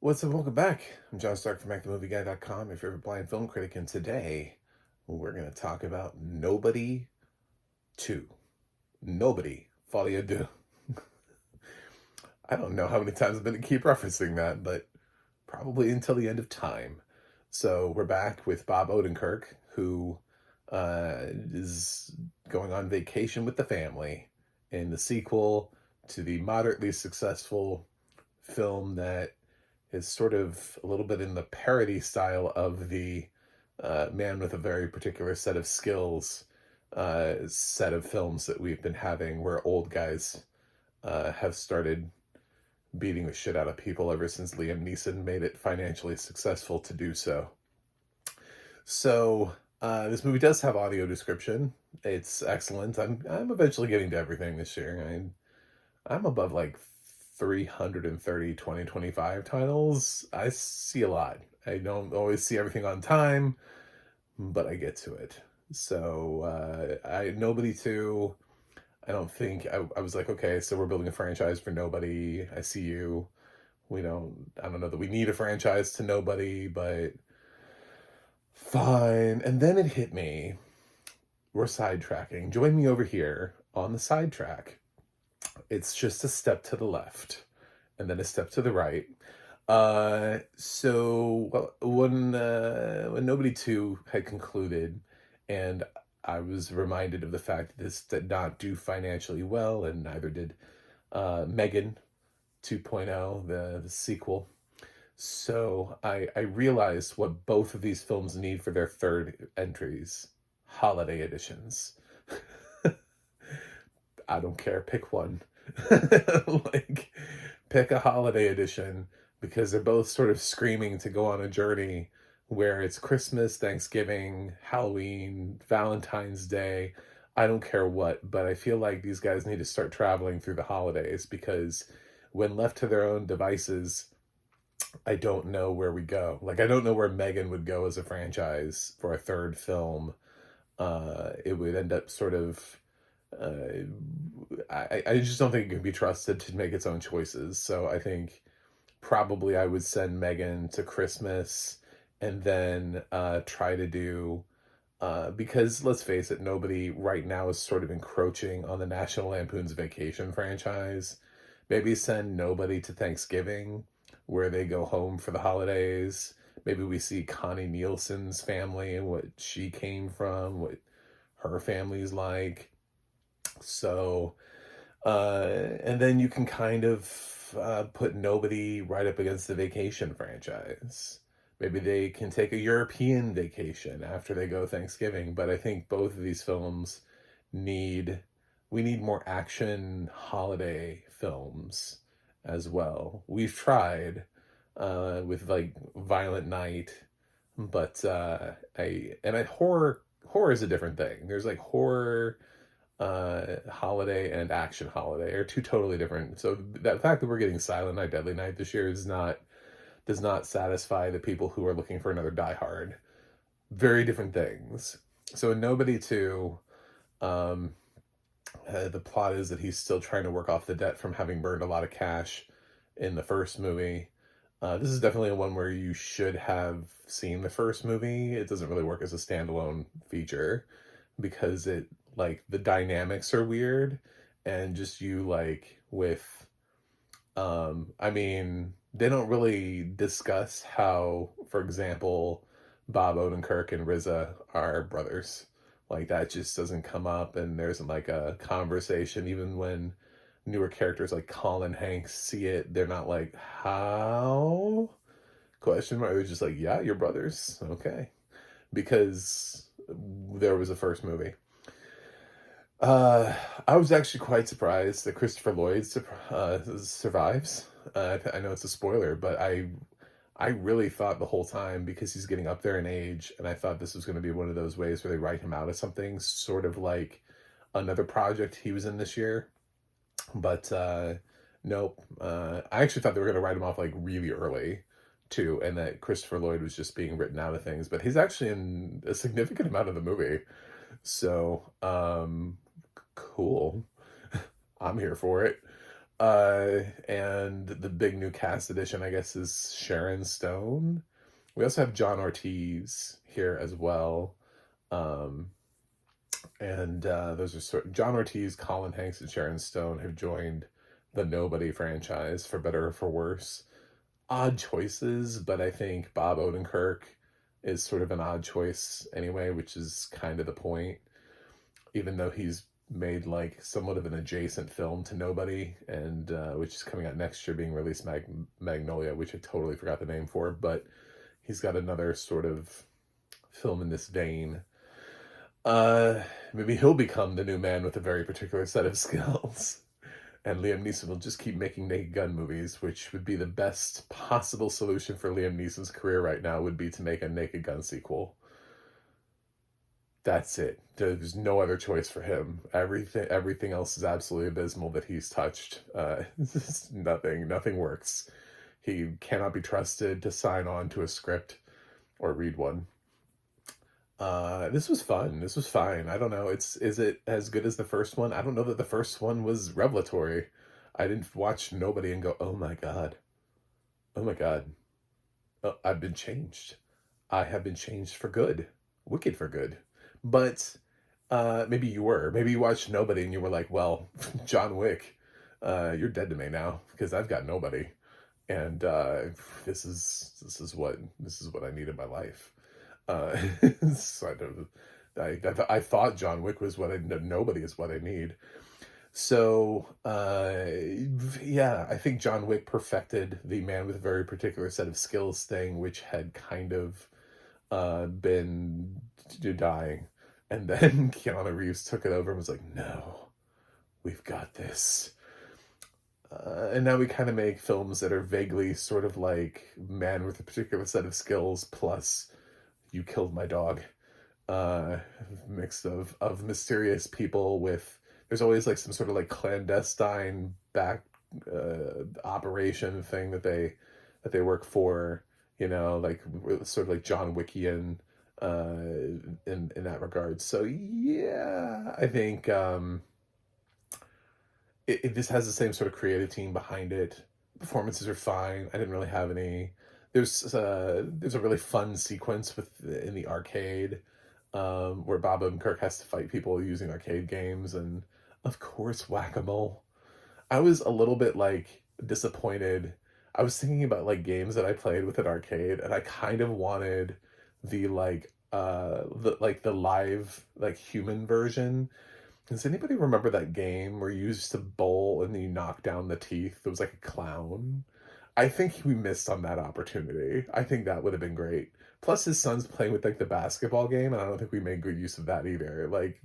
What's up? Welcome back. I'm John Stark from MacTheMovieGuy.com, your favorite blind film critic, and today we're going to talk about Nobody 2. Nobody, Folie à Deux. I don't know how many times I'm going to keep referencing that, but probably until the end of time. So we're back with Bob Odenkirk, who is going on vacation with the family in the sequel to the moderately successful film that is sort of a little bit in the parody style of the man with a very particular set of skills set of films that we've been having, where old guys have started beating the shit out of people ever since Liam Neeson made it financially successful to do so. So this movie does have audio description. It's excellent. I'm eventually getting to everything this year. I'm above like 330 2025 titles. I see a lot. I don't always see everything on time, but I get to it. So Nobody 2, I don't think I was like, okay, so we're building a franchise for Nobody. I see you. I don't know that we need a franchise to Nobody, but fine. And then it hit me. We're sidetracking. Join me over here on the sidetrack. It's just a step to the left and then a step to the right. When Nobody 2 had concluded, and I was reminded of the fact that this did not do financially well, and neither did Megan 2.0, the sequel. So I realized what both of these films need for their third entries: holiday editions. I don't care, pick one. Like, pick a holiday edition, because they're both sort of screaming to go on a journey where it's Christmas, Thanksgiving, Halloween, Valentine's Day. I don't care what, but I feel like these guys need to start traveling through the holidays, because when left to their own devices, I don't know where we go. Like, I don't know where Megan would go as a franchise for a third film. It would end up sort of uh, I just don't think it can be trusted to make its own choices. So I think probably I would send Megan to Christmas, and then try to do, because let's face it, Nobody right now is sort of encroaching on the National Lampoon's Vacation franchise. Maybe send Nobody to Thanksgiving, where they go home for the holidays. Maybe we see Connie Nielsen's family and what she came from, what her family's like. So, and then you can kind of put Nobody right up against the Vacation franchise. Maybe they can take a European vacation after they go Thanksgiving. But I think both of these films need, we need more action holiday films as well. We've tried with like Violent Night, but horror is a different thing. There's like horror holiday and action holiday are two totally different. So the fact that we're getting Silent Night, Deadly Night this year does not satisfy the people who are looking for another Die Hard. Very different things. So in Nobody 2, the plot is that he's still trying to work off the debt from having burned a lot of cash in the first movie. This is definitely a one where you should have seen the first movie. It doesn't really work as a standalone feature, because it, like, the dynamics are weird, and just you, like, with I mean, they don't really discuss how, for example, Bob Odenkirk and Riza are brothers. Like, that just doesn't come up, and there isn't like a conversation. Even when newer characters like Colin Hanks see it, they're not like, how? Question mark. They're just like, yeah, you're brothers. Okay. Because there was a first movie. I was actually quite surprised that Christopher Lloyd survives. I know it's a spoiler, but I really thought the whole time, because he's getting up there in age, and I thought this was going to be one of those ways where they write him out of something, sort of like another project he was in this year. But nope. I actually thought they were going to write him off like really early too, and that Christopher Lloyd was just being written out of things. But he's actually in a significant amount of the movie. So cool. I'm here for it. And the big new cast addition, I guess, is Sharon Stone. We also have John Ortiz here as well. Um, and those are John Ortiz, Colin Hanks, and Sharon Stone have joined the Nobody franchise, for better or for worse. Odd choices, but I think Bob Odenkirk is sort of an odd choice anyway, which is kind of the point. Even though he's made like somewhat of an adjacent film to Nobody, and which is coming out next year, being released, Magnolia, which I totally forgot the name for, but he's got another sort of film in this vein. Uh, Maybe he'll become the new man with a very particular set of skills. And Liam Neeson will just keep making Naked Gun movies, which would be the best possible solution for Liam Neeson's career right now, would be to make a Naked Gun sequel. That's it. There's no other choice for him. Everything else is absolutely abysmal that he's touched. Nothing works. He cannot be trusted to sign on to a script or read one. This was fun. This was fine. I don't know. Is it as good as the first one? I don't know that the first one was revelatory. I didn't watch Nobody and go, oh my God. Oh my God. Oh, I've been changed. I have been changed for good. Wicked for good. But maybe you were. Maybe you watched Nobody and you were like, well, John Wick, you're dead to me now because I've got nobody. And this is what I need in my life. So I thought John Wick was what Nobody is what I need. So yeah, I think John Wick perfected the man with a very particular set of skills thing, which had kind of been dying. And then Keanu Reeves took it over and was like, no, we've got this. And now we kind of make films that are vaguely sort of like man with a particular set of skills plus you killed my dog. Mix of mysterious people with, there's always like some sort of like clandestine back operation thing that they work for, like sort of like John Wickian in that regard. So yeah, I think it just has the same sort of creative team behind it. Performances are fine. I didn't really have any. There's a really fun sequence in the arcade, where Bob Odenkirk has to fight people using arcade games, and of course whack-a-mole. I was a little bit like disappointed. I was thinking about like games that I played with an arcade, and I kind of wanted the the live like human version. Does anybody remember that game where you used to bowl and then you knock down the teeth? It was like a clown. I think we missed on that opportunity. I think that would have been great. Plus, his son's playing with like the basketball game, and I don't think we made good use of that either. Like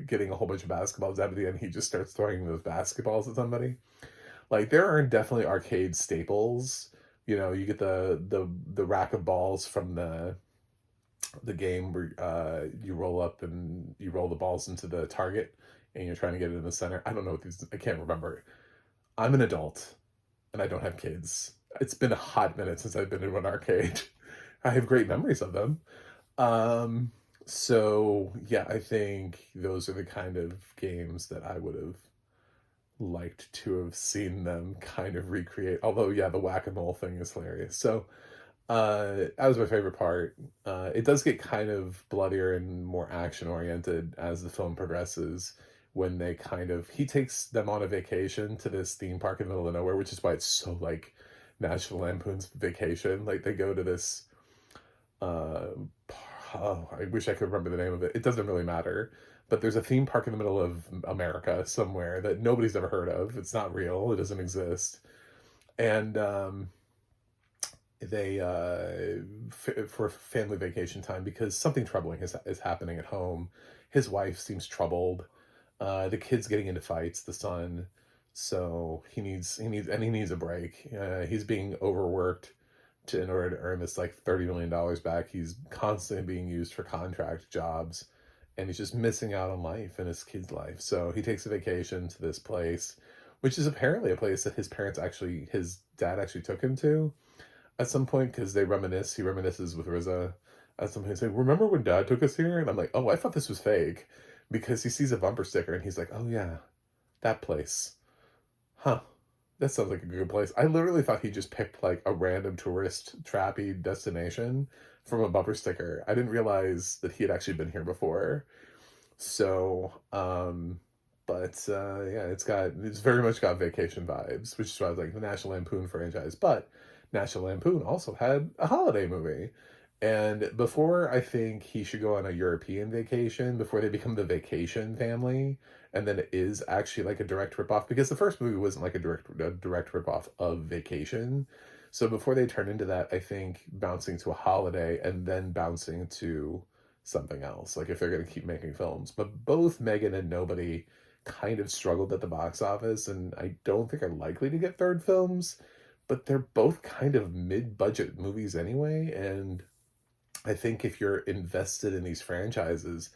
getting a whole bunch of basketballs out of the end, he just starts throwing those basketballs at somebody. Like there are definitely arcade staples. You get the rack of balls from the game where you roll up and you roll the balls into the target and you're trying to get it in the center. I don't know what these, I can't remember. I'm an adult and I don't have kids. It's been a hot minute since I've been in an arcade. I have great memories of them. So yeah, I think those are the kind of games that I would have liked to have seen them kind of recreate. Although yeah, the whack-a-mole thing is hilarious. So that was my favorite part. It does get kind of bloodier and more action oriented as the film progresses, when he takes them on a vacation to this theme park in the middle of nowhere, which is why it's so like National Lampoon's Vacation. Like they go to this, I wish I could remember the name of it. It doesn't really matter. But there's a theme park in the middle of America somewhere that nobody's ever heard of. It's not real. It doesn't exist. And they for family vacation time, because something troubling is happening at home. His wife seems troubled. The kid's getting into fights, the son, so he needs a break. He's being overworked in order to earn this like $30 million back. He's constantly being used for contract jobs, and he's just missing out on life and his kid's life. So he takes a vacation to this place, which is apparently a place that his dad actually took him to at some point, because he reminisces with Riza at some point. He's like, remember when Dad took us here? And I'm like, oh, I thought this was fake, because he sees a bumper sticker and he's like, oh yeah, that place. Huh. That sounds like a good place. I literally thought he just picked like a random tourist trappy destination from a bumper sticker. I didn't realize that he had actually been here before. So, yeah, it's very much got vacation vibes, which is why I was like the National Lampoon franchise. But National Lampoon also had a holiday movie. And before I think he should go on a European vacation, before they become the vacation family, and then it is actually like a direct ripoff, because the first movie wasn't like a direct ripoff of Vacation. So before they turn into that, I think bouncing to a holiday and then bouncing to something else, like if they're going to keep making films. But both Megan and Nobody kind of struggled at the box office, and I don't think are likely to get third films, but they're both kind of mid-budget movies anyway, and I think if you're invested in these franchises,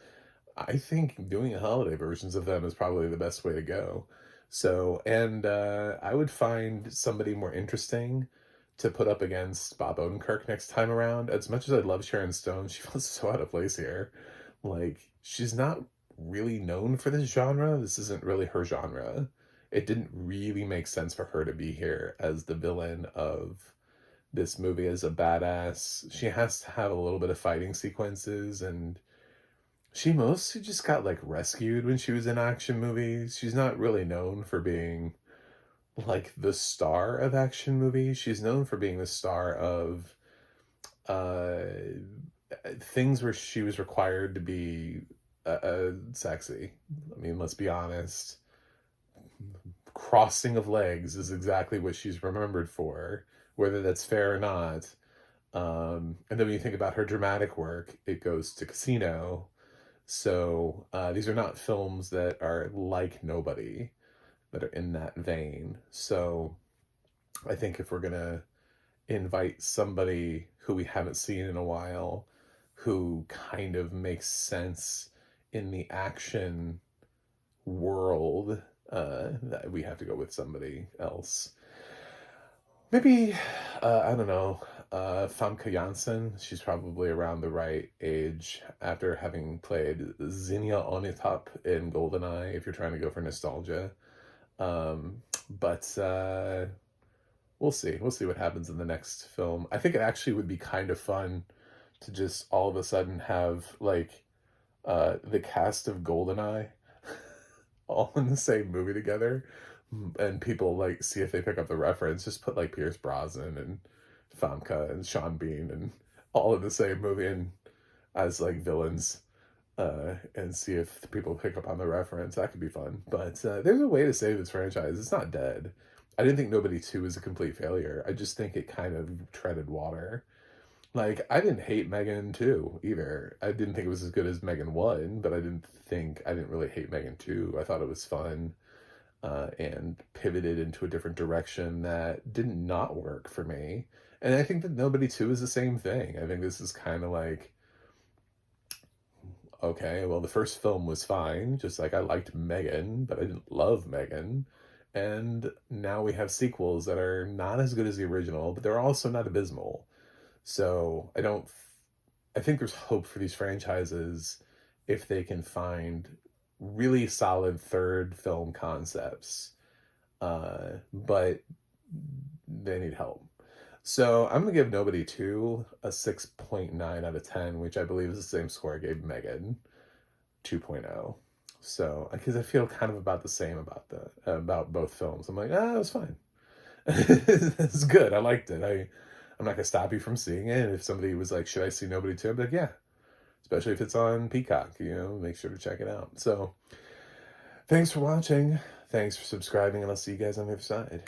I think doing holiday versions of them is probably the best way to go. So, and I would find somebody more interesting to put up against Bob Odenkirk next time around. As much as I love Sharon Stone, she feels so out of place here. Like, she's not really known for this genre. This isn't really her genre. It didn't really make sense for her to be here as the villain of this movie, as a badass. She has to have a little bit of fighting sequences, and she mostly just got like rescued when she was in action movies. She's not really known for being like the star of action movies. She's known for being the star of uh things where she was required to be sexy. I mean, let's be honest. Crossing of legs is exactly what she's remembered for, whether that's fair or not. And then when you think about her dramatic work, it goes to Casino. So these are not films that are like Nobody, that are in that vein. So I think if we're going to invite somebody who we haven't seen in a while, who kind of makes sense in the action world, that we have to go with somebody else. Maybe, I don't know, Famke Janssen. She's probably around the right age after having played Zinnia Onitop in GoldenEye, if you're trying to go for nostalgia. But we'll see. We'll see what happens in the next film. I think it actually would be kind of fun to just all of a sudden have, like, the cast of GoldenEye all in the same movie together, and people like see if they pick up the reference. Just put like Pierce Brosnan and Famke and Sean Bean and all in the same movie and as like villains, and see if people pick up on the reference. That could be fun. But there's a way to save this franchise. It's not dead. I didn't think Nobody 2 was a complete failure. I just think it kind of treaded water. Like, I didn't hate Megan 2 either. I didn't think it was as good as Megan 1, but I didn't really hate Megan 2. I thought it was fun, and pivoted into a different direction that did not work for me. And I think that Nobody 2 is the same thing. I think this is kind of like, okay, well, the first film was fine, just like I liked Megan, but I didn't love Megan. And now we have sequels that are not as good as the original, but they're also not abysmal. So I think there's hope for these franchises if they can find really solid third film concepts. But they need help. So I'm going to give Nobody 2 a 6.9 out of 10, which I believe is the same score I gave Megan 2.0. So, because I feel kind of about the same about both films. I'm like, it was fine. It's good. I liked it. I'm not going to stop you from seeing it. If somebody was like, should I see Nobody 2? I'd be like, yeah. Especially if it's on Peacock, make sure to check it out. So, thanks for watching. Thanks for subscribing, and I'll see you guys on the other side.